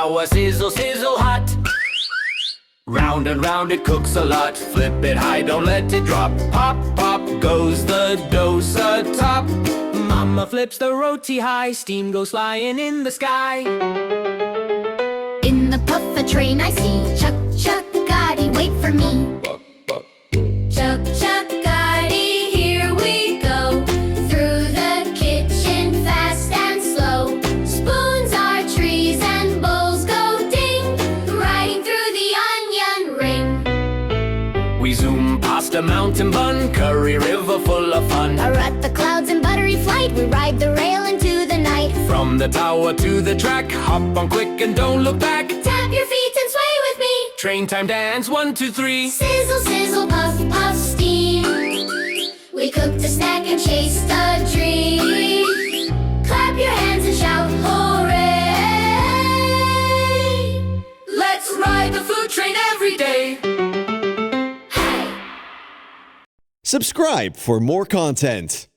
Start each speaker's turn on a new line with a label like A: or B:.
A: Tawa, sizzle, sizzle hot. Round and round it cooks a lot. Flip it high, don't let it drop. Pop, pop goes the dosa top. Mama flips the roti high, steam goes flying in the sky.
B: In the puffer train I see Chuk Chuk Gaadi, wait for me. Chuk Chuk Gaadi, here we go. Through the kitchen, fast and slow. Spoons are trees and bowls go ding, riding through the onion ring.
A: We zoom past a mountain bun, curry river full of fun.
B: At the clouds in buttery flight, we ride the rail into the night.
A: From the tower to the track, hop on quick and don't look back.
B: Tap your feet and sway with me.
A: Train time dance, 1, 2, 3.
B: Sizzle, sizzle, puff, puff, steam. We cooked a snack and chased a dream. Clap your hands and shout, hooray!
A: Let's ride the food train every day.
C: Subscribe for more content.